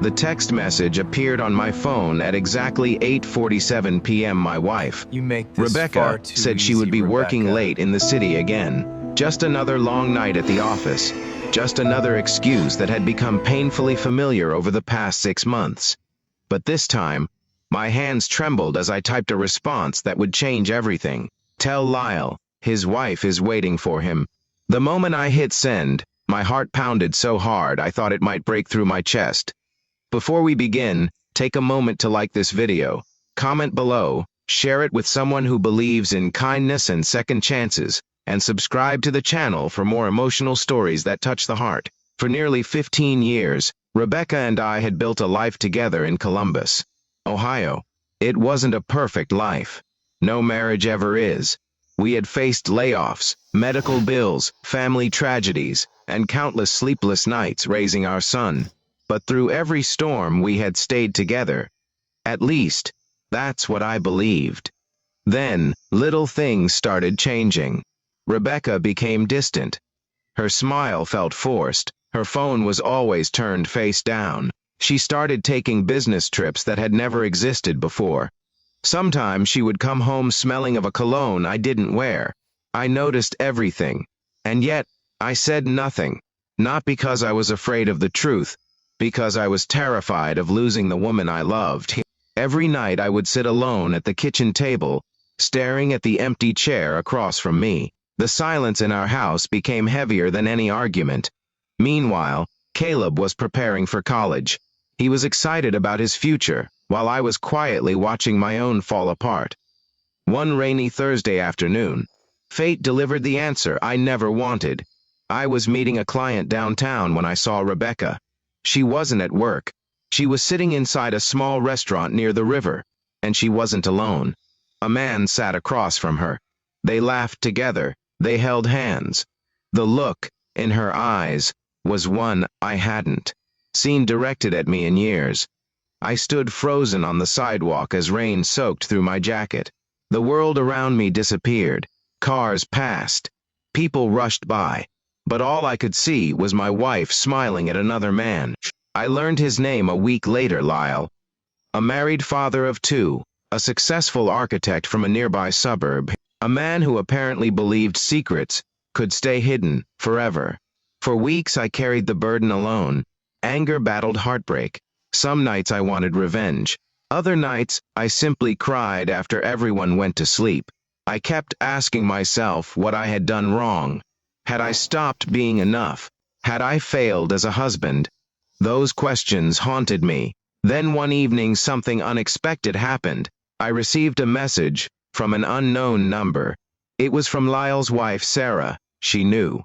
The text message appeared on my phone at exactly 8:47 p.m. My wife, You make this far Rebecca, too said she easy, would be working Rebecca. late in the city again. Just another long night at the office. Just another excuse that had become painfully familiar over the past 6 months. But this time, my hands trembled as I typed a response that would change everything. Tell Lyle, his wife is waiting for him. The moment I hit send, my heart pounded so hard I thought it might break through my chest. Before we begin, take a moment to like this video, comment below, share it with someone who believes in kindness and second chances, and subscribe to the channel for more emotional stories that touch the heart. For nearly 15 years, Rebecca and I had built a life together in Columbus, Ohio. It wasn't a perfect life. No marriage ever is. We had faced layoffs, medical bills, family tragedies, and countless sleepless nights raising our son. But through every storm we had stayed together. At least, that's what I believed. Then, little things started changing. Rebecca became distant. Her smile felt forced. Her phone was always turned face down. She started taking business trips that had never existed before. Sometimes she would come home smelling of a cologne I didn't wear. I noticed everything. And yet, I said nothing. Not because I was afraid of the truth, because I was terrified of losing the woman I loved. Every night I would sit alone at the kitchen table, staring at the empty chair across from me. The silence in our house became heavier than any argument. Meanwhile, Caleb was preparing for college. He was excited about his future, while I was quietly watching my own fall apart. One rainy Thursday afternoon, fate delivered the answer I never wanted. I was meeting a client downtown when I saw Rebecca. She wasn't at work. She was sitting inside a small restaurant near the river, and she wasn't alone. A man sat across from her. They laughed together. They held hands. The look in her eyes was one I hadn't seen directed at me in years. I stood frozen on the sidewalk as rain soaked through my jacket. The world around me disappeared. Cars passed. People rushed by. But all I could see was my wife smiling at another man. I learned his name a week later, Lyle. A married father of 2, a successful architect from a nearby suburb, a man who apparently believed secrets could stay hidden forever. For weeks I carried the burden alone. Anger battled heartbreak. Some nights I wanted revenge. Other nights I simply cried after everyone went to sleep. I kept asking myself what I had done wrong. Had I stopped being enough? Had I failed as a husband? Those questions haunted me. Then one evening something unexpected happened. I received a message from an unknown number. It was from Lyle's wife, Sarah. She knew.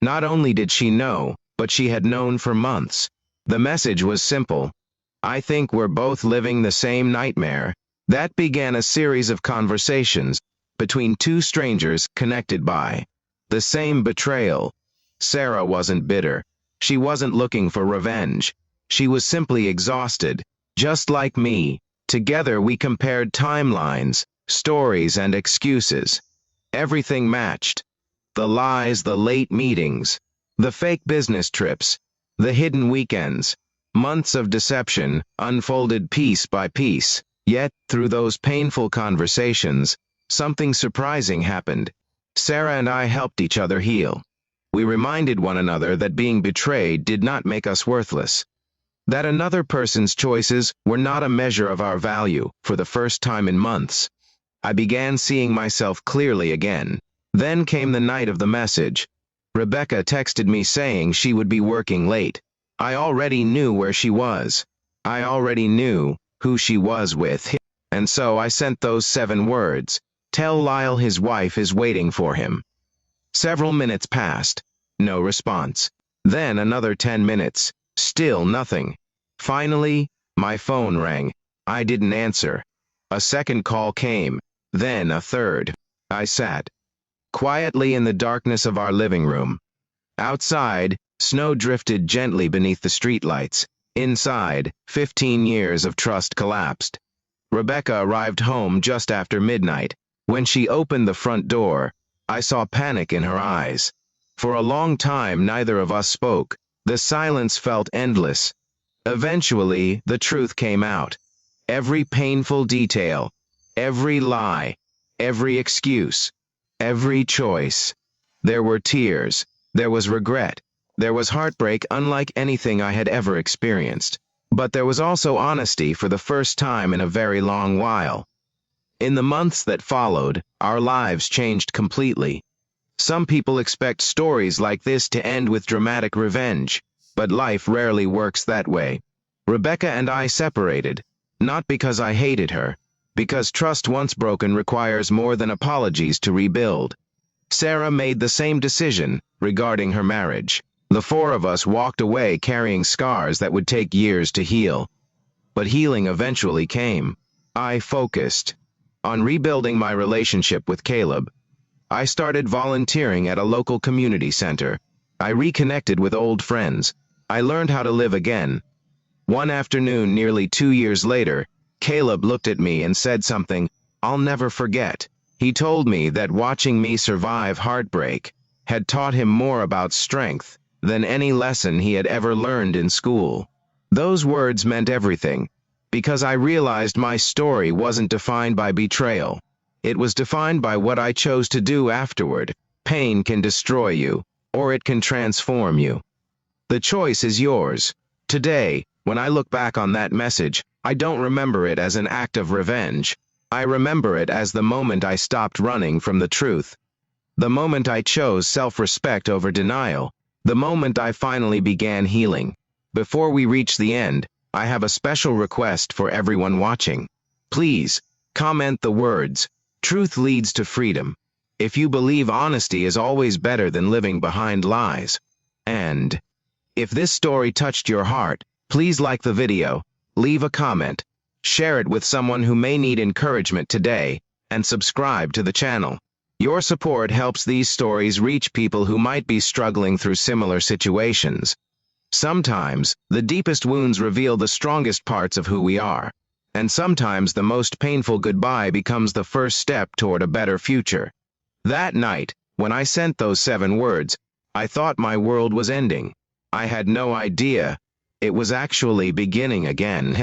Not only did she know, but she had known for months. The message was simple. I think we're both living the same nightmare. That began a series of conversations between two strangers connected by the same betrayal. Sarah wasn't bitter. She wasn't looking for revenge. She was simply exhausted, just like me. Together we compared timelines, stories, and excuses. Everything matched. The lies, the late meetings, the fake business trips, the hidden weekends. Months of deception unfolded piece by piece. Yet, through those painful conversations, something surprising happened. Sarah and I helped each other heal. We reminded one another that being betrayed did not make us worthless. That another person's choices were not a measure of our value. For the first time in months, I began seeing myself clearly again. Then came the night of the message. Rebecca texted me saying she would be working late. I already knew where she was. I already knew who she was with. And so I sent those 7 words. Tell Lyle his wife is waiting for him. Several minutes passed. No response. Then another 10 minutes. Still nothing. Finally, my phone rang. I didn't answer. A second call came. Then a third. I sat quietly in the darkness of our living room. Outside, snow drifted gently beneath the streetlights. Inside, 15 years of trust collapsed. Rebecca arrived home just after midnight. When she opened the front door, I saw panic in her eyes. For a long time neither of us spoke. The silence felt endless. Eventually, the truth came out. Every painful detail, every lie, every excuse, every choice. There were tears, there was regret, there was heartbreak unlike anything I had ever experienced. But there was also honesty for the first time in a very long while. In the months that followed, our lives changed completely. Some people expect stories like this to end with dramatic revenge, but life rarely works that way. Rebecca and I separated, not because I hated her, because trust once broken requires more than apologies to rebuild. Sarah made the same decision regarding her marriage. The four of us walked away carrying scars that would take years to heal. But healing eventually came. I focused on rebuilding my relationship with Caleb. I started volunteering at a local community center. I reconnected with old friends. I learned how to live again. One afternoon, nearly 2 years later, Caleb looked at me and said something I'll never forget. He told me that watching me survive heartbreak had taught him more about strength than any lesson he had ever learned in school. Those words meant everything, because I realized my story wasn't defined by betrayal. It was defined by what I chose to do afterward. Pain can destroy you, or it can transform you. The choice is yours. Today, when I look back on that message, I don't remember it as an act of revenge. I remember it as the moment I stopped running from the truth. The moment I chose self-respect over denial. The moment I finally began healing. Before we reach the end, I have a special request for everyone watching. Please, comment the words, "Truth leads to freedom," if you believe honesty is always better than living behind lies. And if this story touched your heart, please like the video, leave a comment, share it with someone who may need encouragement today, and subscribe to the channel. Your support helps these stories reach people who might be struggling through similar situations. Sometimes, the deepest wounds reveal the strongest parts of who we are. And sometimes the most painful goodbye becomes the first step toward a better future. That night, when I sent those 7 words, I thought my world was ending. I had no idea it was actually beginning again.